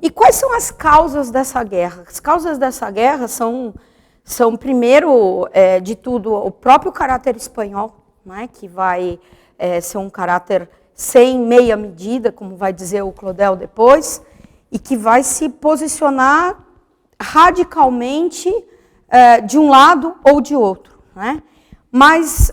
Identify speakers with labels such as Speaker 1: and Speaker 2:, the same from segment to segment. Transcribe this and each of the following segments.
Speaker 1: E quais são as causas dessa guerra? As causas dessa guerra são primeiro de tudo, o próprio caráter espanhol, né, que vai ser um caráter sem meia medida, como vai dizer o Claudel depois, e que vai se posicionar radicalmente de um lado ou de outro, né? Mas,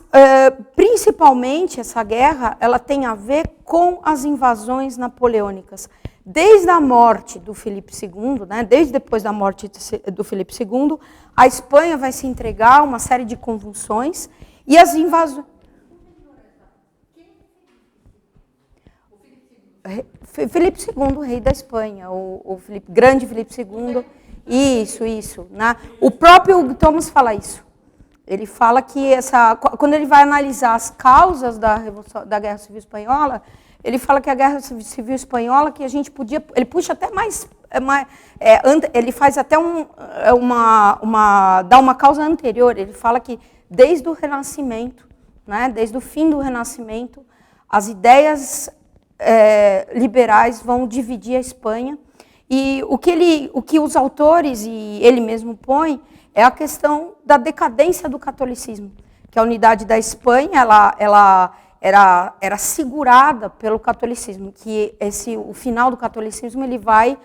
Speaker 1: principalmente, essa guerra ela tem a ver com as invasões napoleônicas. Desde a morte do Filipe II, né, desde depois da morte do Filipe II, a Espanha vai se entregar a uma série de convulsões e as invasões... Filipe II, rei da Espanha, o grande Filipe II. Isso. Né? O próprio Thomas fala isso. Ele fala que quando ele vai analisar as causas da Guerra Civil Espanhola, ele fala que a Guerra Civil Espanhola, que a gente podia... Ele puxa até mais ele faz até dá uma causa anterior. Ele fala que desde o Renascimento, né, desde o fim do Renascimento, as ideias liberais vão dividir a Espanha. E o que os autores, e ele mesmo põe, é a questão da decadência do catolicismo, que a unidade da Espanha ela era segurada pelo catolicismo, que o final do catolicismo ele vai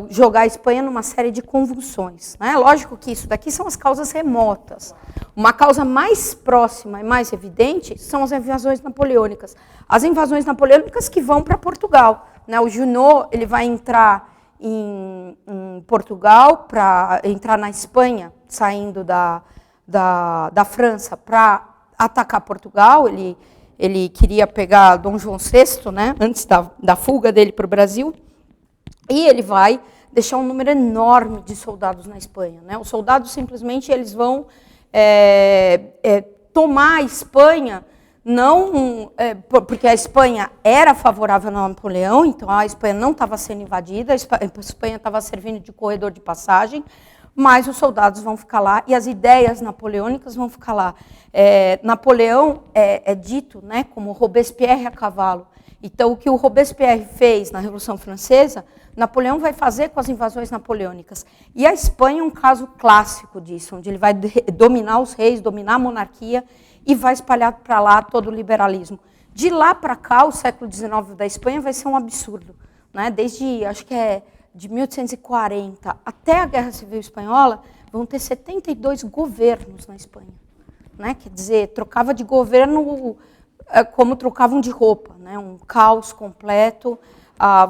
Speaker 1: jogar a Espanha numa série de convulsões. Né? Lógico que isso daqui são as causas remotas. Uma causa mais próxima e mais evidente são as invasões napoleônicas. As invasões napoleônicas que vão para Portugal. Né? O Junot ele vai entrar em Portugal, para entrar na Espanha, saindo da França para atacar Portugal. Ele queria pegar Dom João VI, né, antes da fuga dele para o Brasil, e ele vai deixar um número enorme de soldados na Espanha. Né? Os soldados simplesmente eles vão tomar a Espanha, não porque a Espanha era favorável a Napoleão, então a Espanha não estava sendo invadida, a Espanha estava servindo de corredor de passagem, mas os soldados vão ficar lá e as ideias napoleônicas vão ficar lá. Napoleão é dito, né, como Robespierre a cavalo. Então, o que o Robespierre fez na Revolução Francesa, Napoleão vai fazer com as invasões napoleônicas. E a Espanha é um caso clássico disso, onde ele vai dominar os reis, dominar a monarquia e vai espalhar para lá todo o liberalismo. De lá para cá, o século XIX da Espanha vai ser um absurdo. Né? Desde, acho que de 1840 até a Guerra Civil Espanhola, vão ter 72 governos na Espanha. Né? Quer dizer, trocava de governo como trocavam de roupa, né? Um caos completo,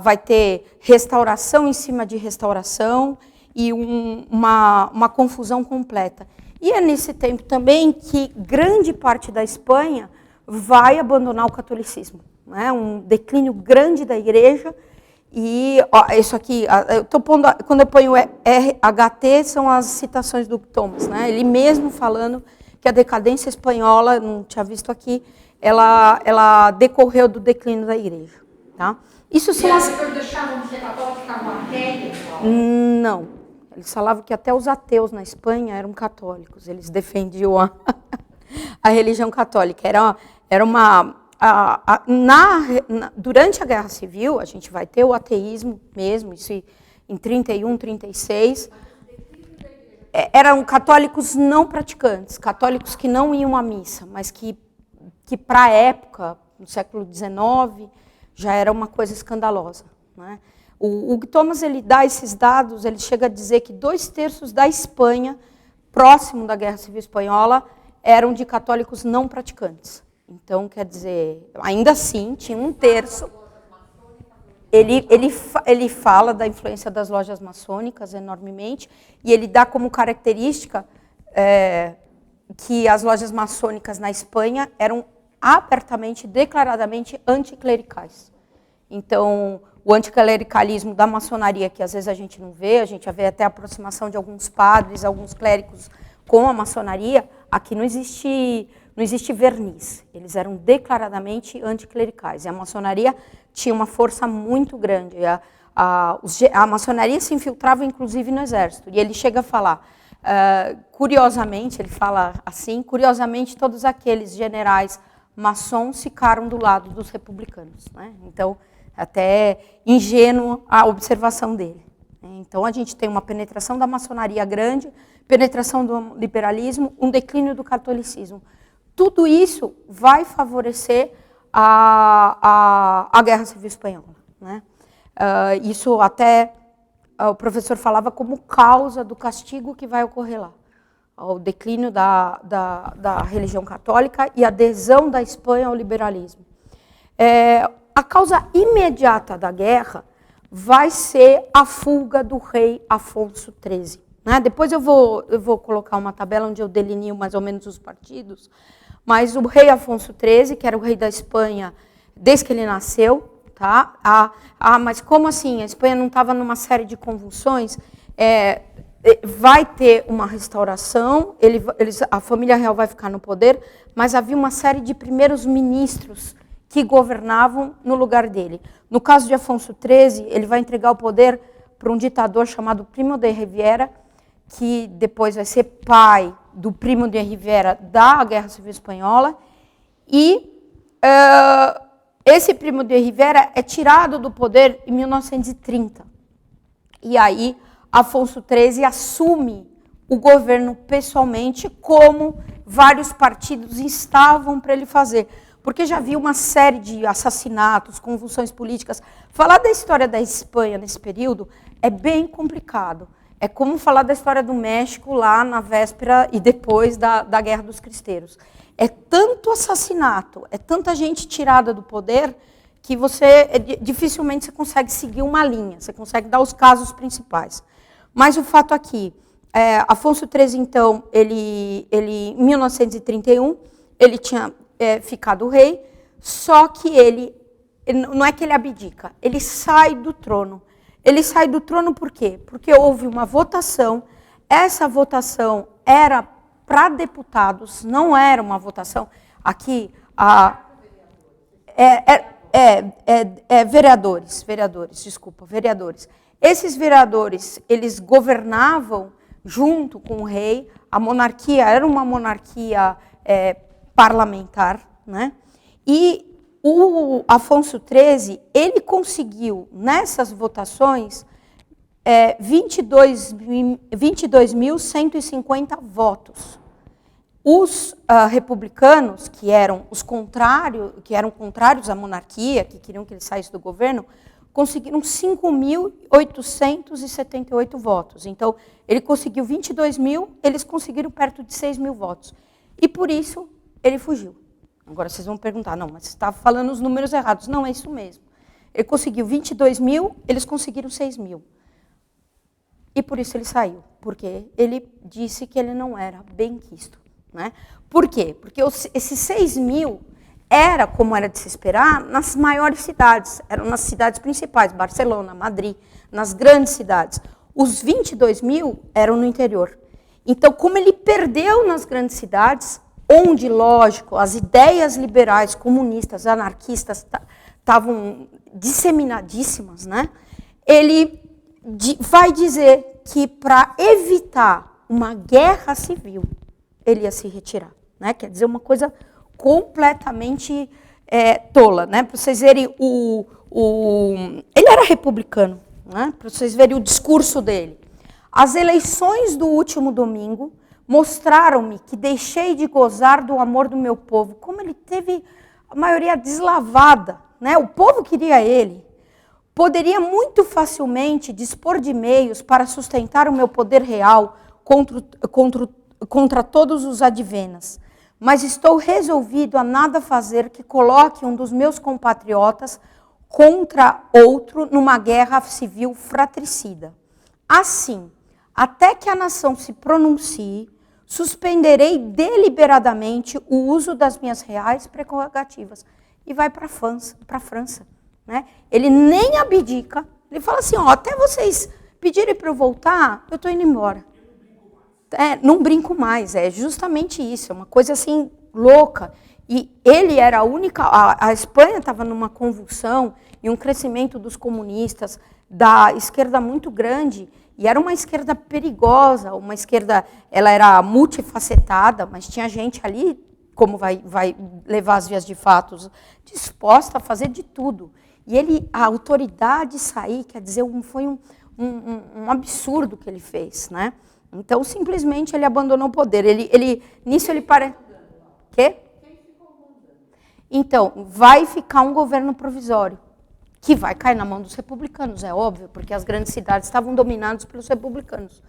Speaker 1: vai ter restauração em cima de restauração e uma confusão completa. E é nesse tempo também que grande parte da Espanha vai abandonar o catolicismo. Né? Um declínio grande da igreja. E isso aqui, quando eu ponho RHT, são as citações do Thomas. Né? Ele mesmo falando que a decadência espanhola, não tinha visto aqui, ela decorreu do declínio da igreja. Tá? Isso são as...
Speaker 2: Eles deixavam de ser católicos, ficavam ateus?
Speaker 1: Não. Eles falavam que até os ateus na Espanha eram católicos. Eles defendiam a religião católica. Era uma... durante a Guerra Civil, a gente vai ter o ateísmo mesmo, isso em 31, 36. Eram católicos não praticantes, católicos que não iam à missa, mas que para a época, no século XIX, já era uma coisa escandalosa. Né? O Thomas ele dá esses dados, ele chega a dizer que 2/3 da Espanha, próximo da Guerra Civil Espanhola, eram de católicos não praticantes. Então, quer dizer, ainda assim, tinha 1/3. Ele fala da influência das lojas maçônicas enormemente, e ele dá como característica que as lojas maçônicas na Espanha eram abertamente, declaradamente anticlericais. Então, o anticlericalismo da maçonaria, que às vezes a gente não vê, a gente vê até a aproximação de alguns padres, alguns clérigos com a maçonaria, aqui não existe verniz. Eles eram declaradamente anticlericais. E a maçonaria tinha uma força muito grande. A maçonaria se infiltrava, inclusive, no exército. E ele chega a falar, curiosamente, ele fala assim, curiosamente, todos aqueles generais maçons ficaram do lado dos republicanos. Né? Então, até ingênuo a observação dele. Então, a gente tem uma penetração da maçonaria grande, penetração do liberalismo, um declínio do catolicismo. Tudo isso vai favorecer a Guerra Civil Espanhola, né? Isso até o professor falava como causa do castigo que vai ocorrer lá. O declínio da religião católica e a adesão da Espanha ao liberalismo. A causa imediata da guerra vai ser a fuga do rei Afonso XIII. Né? Depois eu vou colocar uma tabela onde eu delineo mais ou menos os partidos, mas o rei Afonso XIII, que era o rei da Espanha desde que ele nasceu, tá? Mas como assim? A Espanha não estava numa série de convulsões? Vai ter uma restauração, a família real vai ficar no poder, mas havia uma série de primeiros ministros que governavam no lugar dele. No caso de Afonso XIII, ele vai entregar o poder para um ditador chamado Primo de Rivera, que depois vai ser pai do Primo de Rivera da Guerra Civil Espanhola, e esse Primo de Rivera é tirado do poder em 1930. E aí Afonso XIII assume o governo pessoalmente, como vários partidos instavam para ele fazer. Porque já havia uma série de assassinatos, convulsões políticas. Falar da história da Espanha nesse período é bem complicado. É como falar da história do México lá na véspera e depois da Guerra dos Cristeiros. É tanto assassinato, é tanta gente tirada do poder, que dificilmente você consegue seguir uma linha, você consegue dar os casos principais. Mas o fato aqui, Afonso XIII, então, ele em 1931, ele tinha ficado rei, só que ele, não é que ele abdica, ele sai do trono. Ele sai do trono por quê? Porque houve uma votação, essa votação era para deputados, não era uma votação, aqui, vereadores. Esses vereadores, eles governavam junto com o rei, a monarquia era uma monarquia parlamentar, né? E o Afonso XIII, ele conseguiu, nessas votações, 22.150 votos. Os republicanos, que eram contrários à monarquia, que queriam que ele saísse do governo, conseguiram 5.878 votos. Então, ele conseguiu 22 mil, eles conseguiram perto de 6 mil votos. E, por isso, ele fugiu. Agora, vocês vão perguntar, não, mas você está falando os números errados. Não, é isso mesmo. Ele conseguiu 22 mil, eles conseguiram 6 mil. E, por isso, ele saiu. Porque ele disse que ele não era benquisto. Né? Por quê? Porque esses 6 mil era, como era de se esperar, nas maiores cidades. Eram nas cidades principais, Barcelona, Madrid, nas grandes cidades. Os 22 mil eram no interior. Então, como ele perdeu nas grandes cidades, onde, lógico, as ideias liberais, comunistas, anarquistas estavam disseminadíssimas, né? Ele vai dizer que, para evitar uma guerra civil, ele ia se retirar. Né? Quer dizer, uma coisa completamente tola. Né? Para vocês verem, ele era republicano, né? Para vocês verem o discurso dele. As eleições do último domingo mostraram-me que deixei de gozar do amor do meu povo. Como ele teve a maioria deslavada, né? O povo queria ele. Poderia muito facilmente dispor de meios para sustentar o meu poder real contra todos os advenas, mas estou resolvido a nada fazer que coloque um dos meus compatriotas contra outro numa guerra civil fratricida. Assim, até que a nação se pronuncie, suspenderei deliberadamente o uso das minhas reais prerrogativas. E vai para a França. Né? Ele nem abdica, ele fala assim, ó, até vocês pedirem para eu voltar, eu estou indo embora. Não brinco mais, é justamente isso, é uma coisa assim louca. E ele era a única, a Espanha estava numa convulsão e um crescimento dos comunistas, da esquerda muito grande, e era uma esquerda perigosa, uma esquerda, ela era multifacetada, mas tinha gente ali, como vai levar as vias de fato, disposta a fazer de tudo. E a autoridade sair, quer dizer, foi um absurdo que ele fez, né? Então, simplesmente, ele abandonou o poder. Nisso ele parece... Quê? Então, vai ficar um governo provisório, que vai cair na mão dos republicanos, é óbvio, porque as grandes cidades estavam dominadas pelos republicanos.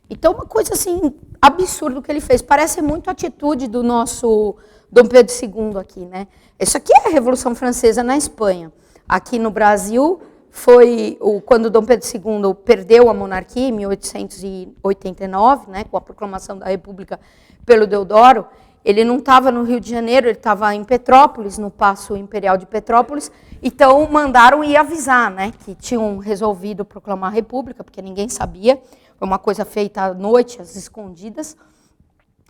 Speaker 1: Então, uma coisa assim, absurda o que ele fez. Parece muito a atitude do nosso Dom Pedro II aqui, né? Isso aqui é a Revolução Francesa na Espanha. Aqui no Brasil, foi quando Dom Pedro II perdeu a monarquia, em 1889, né, com a proclamação da República pelo Deodoro. Ele não estava no Rio de Janeiro, ele estava em Petrópolis, no Paço Imperial de Petrópolis. Então, mandaram ir avisar, né, que tinham resolvido proclamar a República, porque ninguém sabia. Foi uma coisa feita à noite, às escondidas.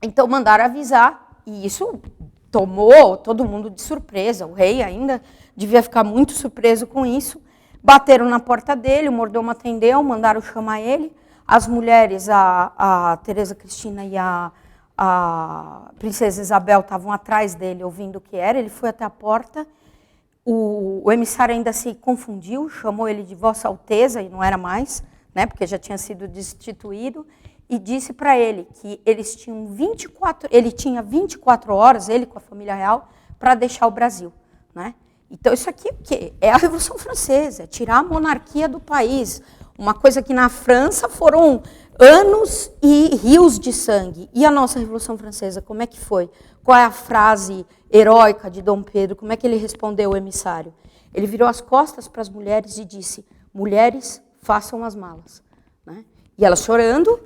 Speaker 1: Então, mandaram avisar, e isso tomou todo mundo de surpresa. O rei ainda devia ficar muito surpreso com isso. Bateram na porta dele, o mordomo atendeu, mandaram chamar ele. As mulheres, a Teresa Cristina e a princesa Isabel estavam atrás dele, ouvindo o que era. Ele foi até a porta. O emissário ainda se confundiu, chamou ele de Vossa Alteza, e não era mais, né, porque já tinha sido destituído, e disse para ele que ele tinha 24 horas, ele com a família real, para deixar o Brasil, né? Então, isso aqui é o quê? É a Revolução Francesa, é tirar a monarquia do país. Uma coisa que na França foram anos e rios de sangue. E a nossa Revolução Francesa, como é que foi? Qual é a frase heróica de Dom Pedro? Como é que ele respondeu o emissário? Ele virou as costas para as mulheres e disse: mulheres, façam as malas. Né? E elas chorando,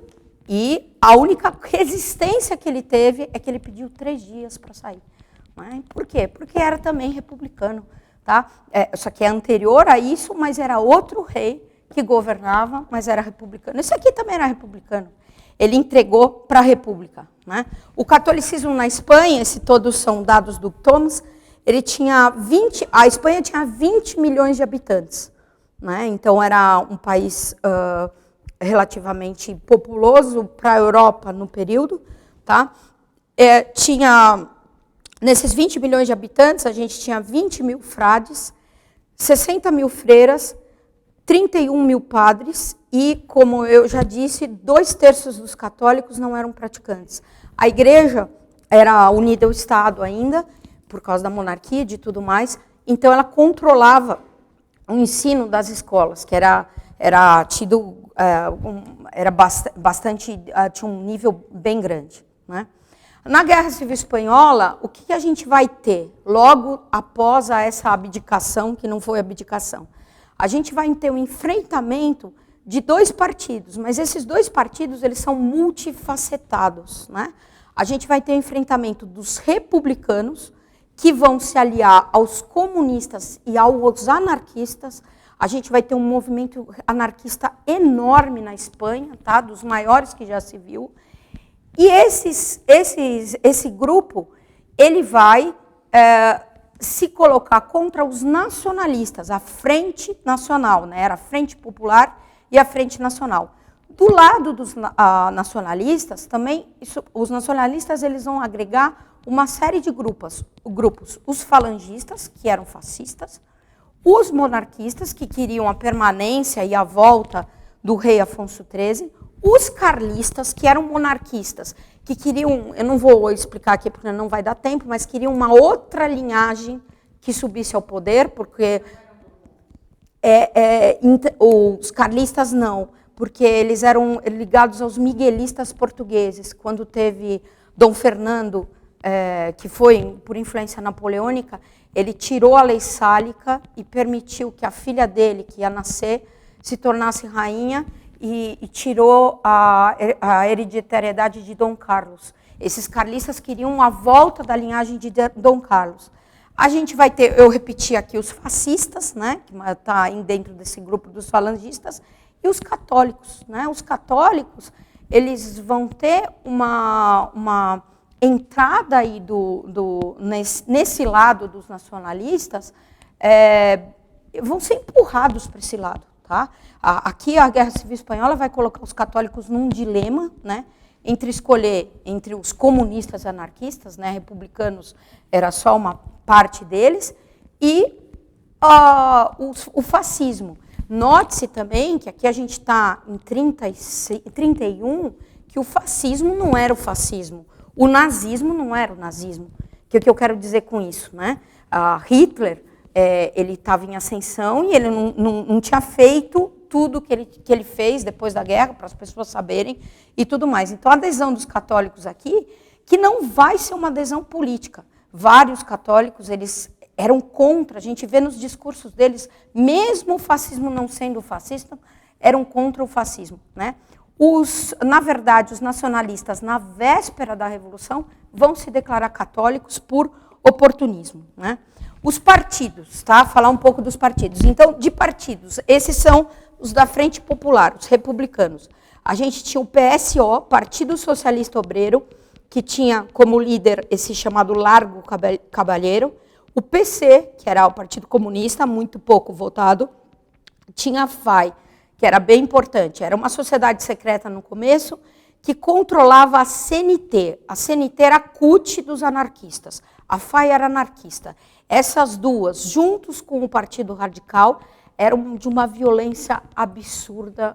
Speaker 1: e a única resistência que ele teve é que ele pediu 3 dias para sair. Né? Por quê? Porque era também republicano. Tá? Isso aqui é anterior a isso, mas era outro rei que governava, mas era republicano. Esse aqui também era republicano. Ele entregou para a República. Né? O catolicismo na Espanha, todos são dados do Thomas, a Espanha tinha 20 milhões de habitantes. Né? Então, era um país relativamente populoso para a Europa no período. Tá? Nesses 20 milhões de habitantes, a gente tinha 20 mil frades, 60 mil freiras, 31 mil padres e, como eu já disse, 2/3 dos católicos não eram praticantes. A igreja era unida ao Estado ainda, por causa da monarquia e de tudo mais, então ela controlava o ensino das escolas, que tinha um nível bem grande. Né? Na Guerra Civil Espanhola, o que a gente vai ter logo após essa abdicação, que não foi abdicação? A gente vai ter um enfrentamento de 2 partidos, mas esses 2 partidos eles são multifacetados. Né? A gente vai ter o enfrentamento dos republicanos, que vão se aliar aos comunistas e aos anarquistas. A gente vai ter um movimento anarquista enorme na Espanha, tá? Dos maiores que já se viu. E esse grupo, ele vai se colocar contra os nacionalistas, a Frente Nacional, né? Era a Frente Popular e a Frente Nacional. Do lado dos nacionalistas, também, os nacionalistas eles vão agregar uma série de grupos. Os falangistas, que eram fascistas, os monarquistas, que queriam a permanência e a volta do rei Afonso XIII, os carlistas, que eram monarquistas, que queriam, eu não vou explicar aqui porque não vai dar tempo, mas queriam uma outra linhagem que subisse ao poder, porque os carlistas não, porque eles eram ligados aos miguelistas portugueses. Quando teve Dom Fernando, que foi por influência napoleônica, ele tirou a lei sálica e permitiu que a filha dele, que ia nascer, se tornasse rainha, e tirou a hereditariedade de Dom Carlos. Esses carlistas queriam a volta da linhagem de Dom Carlos. A gente vai ter, eu repeti aqui, os fascistas, né, que está dentro desse grupo dos falangistas, e os católicos. Né? Os católicos, eles vão ter uma entrada aí nesse lado dos nacionalistas, vão ser empurrados para esse lado. Tá? Aqui a Guerra Civil Espanhola vai colocar os católicos num dilema, né, entre escolher entre os comunistas e anarquistas, né, republicanos era só uma parte deles, e o fascismo. Note-se também que aqui a gente está em 31, que o fascismo não era o fascismo. O nazismo não era o nazismo. O que eu quero dizer com isso? Né? Hitler, ele estava em ascensão e ele não tinha feito tudo que ele fez depois da guerra, para as pessoas saberem, e tudo mais. Então, a adesão dos católicos aqui, que não vai ser uma adesão política. Vários católicos, eles eram contra, a gente vê nos discursos deles, mesmo o fascismo não sendo fascista, eram contra o fascismo. Né? Na verdade, os nacionalistas, na véspera da Revolução, vão se declarar católicos por oportunismo. Né? Os partidos, tá? Falar um pouco dos partidos. Então, de partidos, esses são os da Frente Popular, os republicanos. A gente tinha o PSO, Partido Socialista Obreiro, que tinha como líder esse chamado Largo Caballero. O PC, que era o Partido Comunista, muito pouco votado. Tinha a FAI, que era bem importante. Era uma sociedade secreta no começo, que controlava a CNT. A CNT era a CUT dos anarquistas. A FAI era anarquista. Essas duas, juntos com o Partido Radical, eram de uma violência absurda,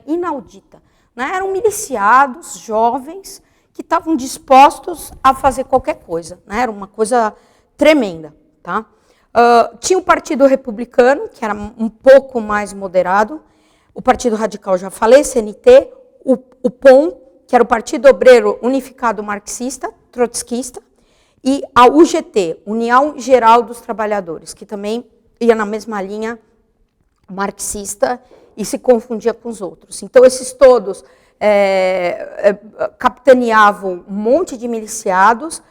Speaker 1: inaudita. Né? Eram miliciados, jovens, que estavam dispostos a fazer qualquer coisa. Né? Era uma coisa tremenda. Tá? Tinha o Partido Republicano, que era um pouco mais moderado. O Partido Radical, já falei, CNT. O POM, que era o Partido Obreiro Unificado Marxista, trotskista. E a UGT, União Geral dos Trabalhadores, que também ia na mesma linha marxista e se confundia com os outros. Então, esses todos capitaneavam um monte de miliciados,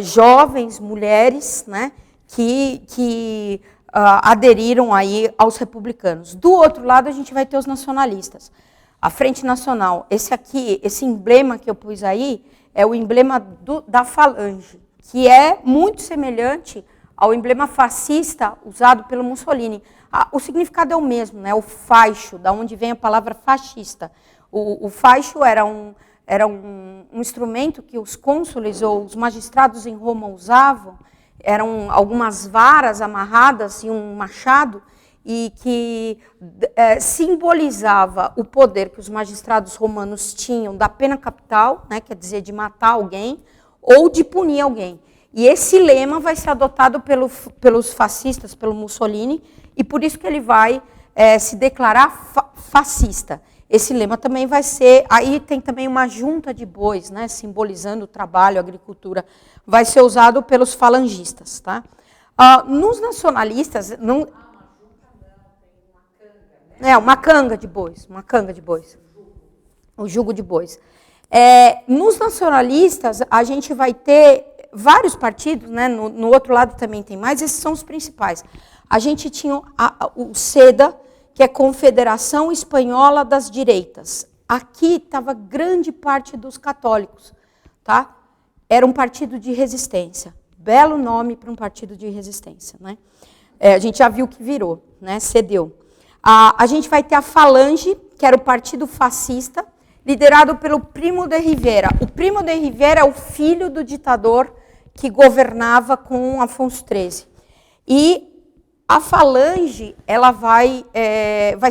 Speaker 1: jovens, mulheres, né, que aderiram aí aos republicanos. Do outro lado, a gente vai ter os nacionalistas. A Frente Nacional, esse aqui, esse emblema que eu pus aí, é o emblema da Falange, que é muito semelhante ao emblema fascista usado pelo Mussolini. O significado é o mesmo, né? O faixo, da onde vem a palavra fascista. O faixo era um instrumento que os cônsules ou os magistrados em Roma usavam, eram algumas varas amarradas e um machado, e que simbolizava o poder que os magistrados romanos tinham da pena capital, né, quer dizer, de matar alguém, ou de punir alguém. E esse lema vai ser adotado pelos fascistas, pelo Mussolini, e por isso que ele vai se declarar fascista. Esse lema também vai ser... Aí tem também uma junta de bois, né, simbolizando o trabalho, a agricultura. Vai ser usado pelos falangistas. Tá? Nos nacionalistas... uma canga de bois. O jugo de bois. Nos nacionalistas, a gente vai ter vários partidos, né? No outro lado também tem mais, esses são os principais. A gente tinha o SEDA, que é Confederação Espanhola das Direitas. Aqui estava grande parte dos católicos. Tá? Era um partido de resistência. Belo nome para um partido de resistência. Né? A gente já viu que virou, né? Cedeu. A gente vai ter a Falange, que era o partido fascista, liderado pelo Primo de Rivera. O Primo de Rivera é o filho do ditador que governava com Afonso XIII. E a Falange, ela vai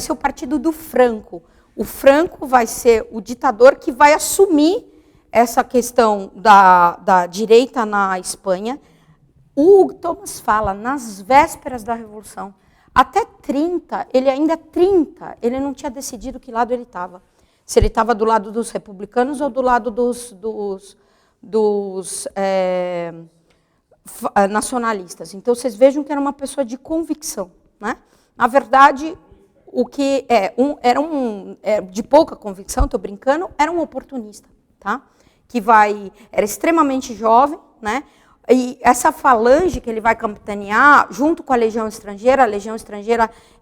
Speaker 1: ser o partido do Franco. O Franco vai ser o ditador que vai assumir essa questão da direita na Espanha. O Hugo Thomas fala, nas vésperas da Revolução, até 30, ele não tinha decidido que lado ele estava. Se ele estava do lado dos republicanos ou do lado dos nacionalistas. Então, vocês vejam que era uma pessoa de convicção. Né? Na verdade, o que era de pouca convicção, estou brincando, era um oportunista. Tá? Era extremamente jovem, né? E essa falange que ele vai capitanear, junto com a Legião Estrangeira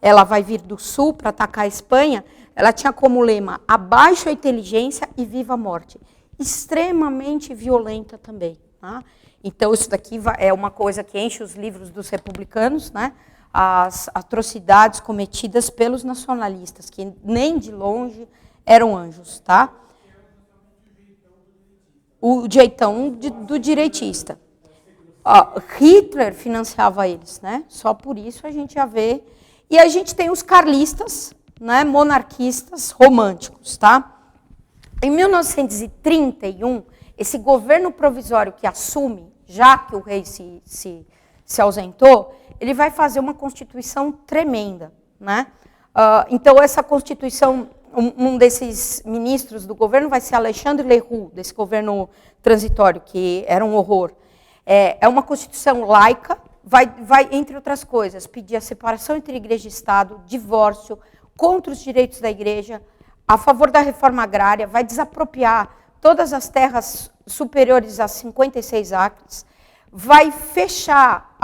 Speaker 1: ela vai vir do sul para atacar a Espanha, ela tinha como lema, abaixo a inteligência e viva a morte. Extremamente violenta também. Tá? Então, isso daqui é uma coisa que enche os livros dos republicanos, né? As atrocidades cometidas pelos nacionalistas, que nem de longe eram anjos. Tá? O jeitão do direitista. Hitler financiava eles, né? Só por isso a gente já vê. E a gente tem os carlistas, né, monarquistas românticos, tá? Em 1931, esse governo provisório que assume, já que o rei se ausentou, ele vai fazer uma constituição tremenda, né? Então, essa constituição, um desses ministros do governo vai ser Alexandre Leroux, desse governo transitório, que era um horror. É uma constituição laica, vai, entre outras coisas, pedir a separação entre igreja e Estado, divórcio, contra os direitos da igreja, a favor da reforma agrária, vai desapropriar todas as terras superiores a 56 acres, vai fechar,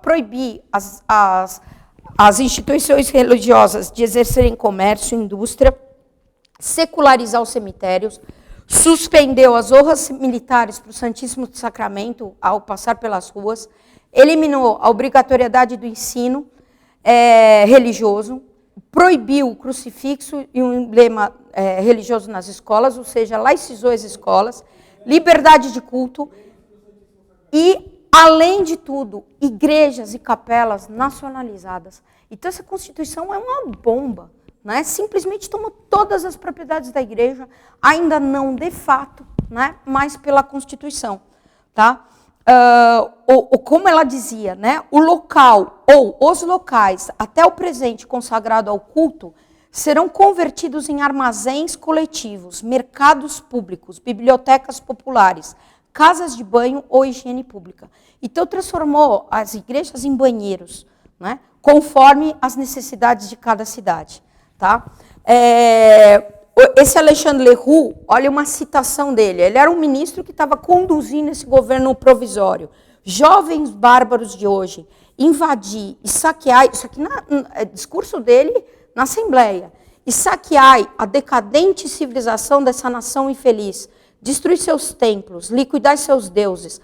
Speaker 1: proibir as instituições religiosas de exercerem comércio, indústria, secularizar os cemitérios, suspendeu as honras militares para o Santíssimo Sacramento ao passar pelas ruas, eliminou a obrigatoriedade do ensino religioso, proibiu o crucifixo e um emblema religioso nas escolas, ou seja, laicizou as escolas, liberdade de culto e, além de tudo, igrejas e capelas nacionalizadas. Então, essa Constituição é uma bomba, né? Simplesmente tomou todas as propriedades da igreja, ainda não de fato, né? Mas pela Constituição. Tá? Como ela dizia, né? O local ou os locais, até o presente consagrado ao culto, serão convertidos em armazéns coletivos, mercados públicos, bibliotecas populares, casas de banho ou higiene pública. Então, transformou as igrejas em banheiros, né? Conforme as necessidades de cada cidade. Tá? Esse Alexandre Leroux, olha uma citação dele, ele era um ministro que estava conduzindo esse governo provisório. Jovens bárbaros de hoje, invadir e saquear, isso aqui é discurso dele na Assembleia, e saqueai a decadente civilização dessa nação infeliz, destruir seus templos, liquidai seus deuses,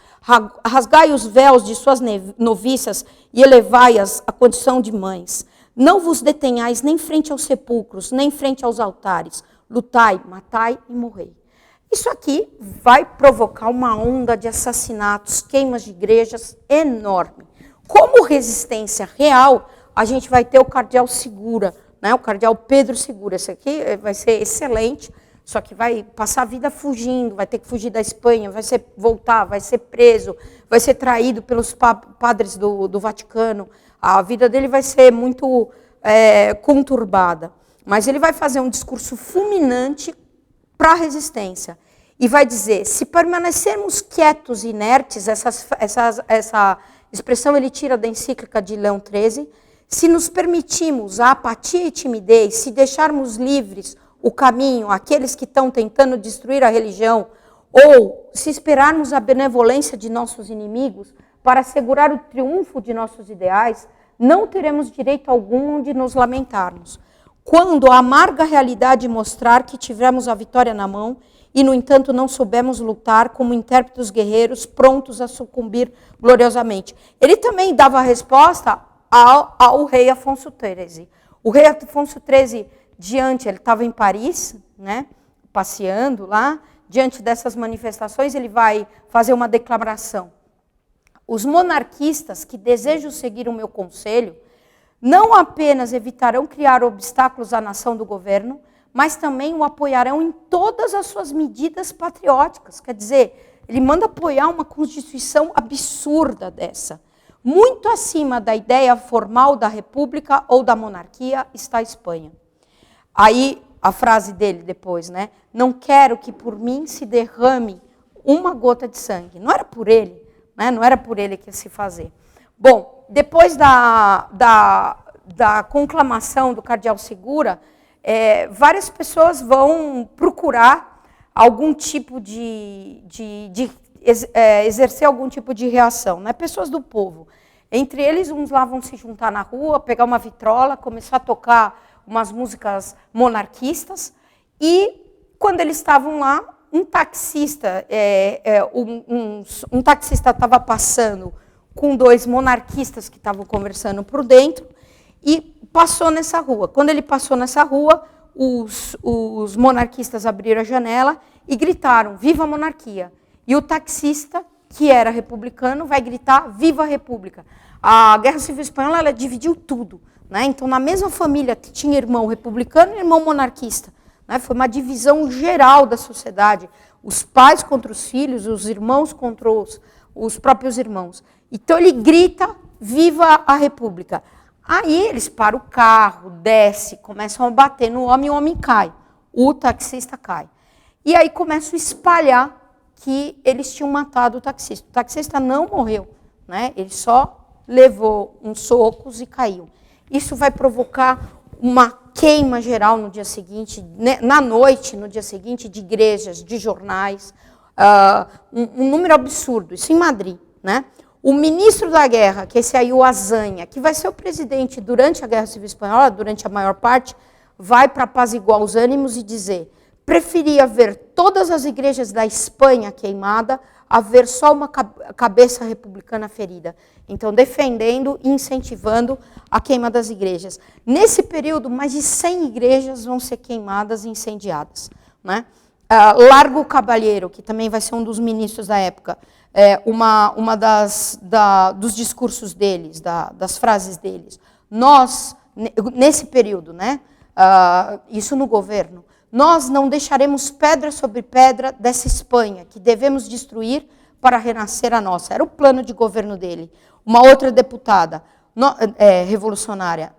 Speaker 1: rasgai os véus de suas noviças e elevai-as à condição de mães. Não vos detenhais nem frente aos sepulcros, nem frente aos altares. Lutai, matai e morrei. Isso aqui vai provocar uma onda de assassinatos, queimas de igrejas enorme. Como resistência real, a gente vai ter o cardeal Segura, né? O cardeal Pedro Segura. Esse aqui vai ser excelente, só que vai passar a vida fugindo, vai ter que fugir da Espanha, voltar, vai ser preso, vai ser traído pelos padres do Vaticano. A vida dele vai ser muito conturbada. Mas ele vai fazer um discurso fulminante para a resistência. E vai dizer, se permanecermos quietos e inertes, essa expressão ele tira da encíclica de Leão XIII, se nos permitirmos a apatia e timidez, se deixarmos livres o caminho àqueles que estão tentando destruir a religião, ou se esperarmos a benevolência de nossos inimigos para assegurar o triunfo de nossos ideais, não teremos direito algum de nos lamentarmos. Quando a amarga realidade mostrar que tivemos a vitória na mão e, no entanto, não soubemos lutar como intérpretes guerreiros prontos a sucumbir gloriosamente. Ele também dava a resposta ao rei Afonso XIII. O rei Afonso XIII, ele estava em Paris, né, passeando lá, diante dessas manifestações, ele vai fazer uma declaração. Os monarquistas que desejam seguir o meu conselho não apenas evitarão criar obstáculos à nação do governo, mas também o apoiarão em todas as suas medidas patrióticas. Quer dizer, ele manda apoiar uma constituição absurda dessa. Muito acima da ideia formal da república ou da monarquia está a Espanha. Aí, a frase dele depois, né? Não quero que por mim se derrame uma gota de sangue. Não era por ele, né? Não era por ele que ia se fazer. Bom, depois da conclamação do cardeal Segura, várias pessoas vão procurar algum tipo exercer algum tipo de reação, né? Pessoas do povo. Entre eles, uns lá vão se juntar na rua, pegar uma vitrola, começar a tocar umas músicas monarquistas, e quando eles estavam lá, um taxista estava passando com dois monarquistas que estavam conversando por dentro, e passou nessa rua. Quando ele passou nessa rua, os monarquistas abriram a janela e gritaram, viva a monarquia! E o taxista que era republicano, vai gritar Viva a República. A Guerra Civil Espanhola, ela dividiu tudo, né? Então, na mesma família que tinha irmão republicano e irmão monarquista, né? Foi uma divisão geral da sociedade. Os pais contra os filhos, os irmãos contra os próprios irmãos. Então, ele grita Viva a República. Aí, eles param o carro, desce, começam a bater no homem e o homem cai. O taxista cai. E aí começam a espalhar que eles tinham matado o taxista. O taxista não morreu, né? Ele só levou uns socos e caiu. Isso vai provocar uma queima geral no dia seguinte, na noite, no dia seguinte, de igrejas, de jornais, um número absurdo, isso em Madrid, né? O ministro da guerra, que esse aí, o Azanha, que vai ser o presidente durante a Guerra Civil Espanhola, durante a maior parte, vai para apaziguar os ânimos e dizer: preferia ver todas as igrejas da Espanha queimadas a ver só uma cabeça republicana ferida. Então, defendendo e incentivando a queima das igrejas. Nesse período, mais de 100 igrejas vão ser queimadas e incendiadas, né? Largo Caballero, que também vai ser um dos ministros da época, uma dos discursos deles, das frases deles. Nós, nesse período, né? Isso no governo, nós não deixaremos pedra sobre pedra dessa Espanha, que devemos destruir para renascer a nossa. Era o plano de governo dele. Uma outra deputada revolucionária.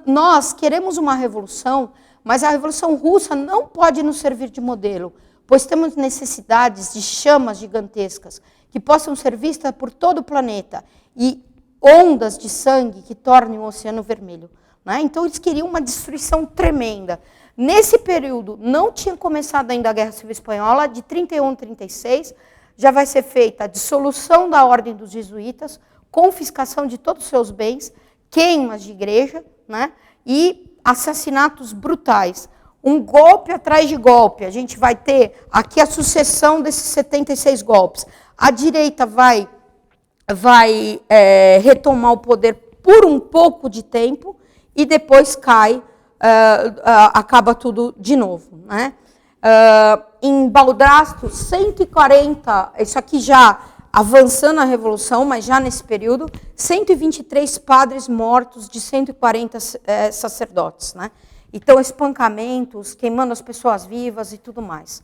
Speaker 1: Nós queremos uma revolução, mas a Revolução Russa não pode nos servir de modelo, pois temos necessidades de chamas gigantescas que possam ser vistas por todo o planeta e ondas de sangue que tornem o oceano vermelho. Né? Então, eles queriam uma destruição tremenda. Nesse período, não tinha começado ainda a Guerra Civil Espanhola, de 31 a 36, já vai ser feita a dissolução da Ordem dos Jesuítas, confiscação de todos os seus bens, queimas de igreja, né? E assassinatos brutais. Um golpe atrás de golpe. A gente vai ter aqui a sucessão desses 76 golpes. A direita vai retomar o poder por um pouco de tempo e depois cai, acaba tudo de novo, né? Em Baldrasto, 140, isso aqui já avançando a Revolução, mas já nesse período, 123 padres mortos de 140 sacerdotes, né? Então, espancamentos, queimando as pessoas vivas e tudo mais.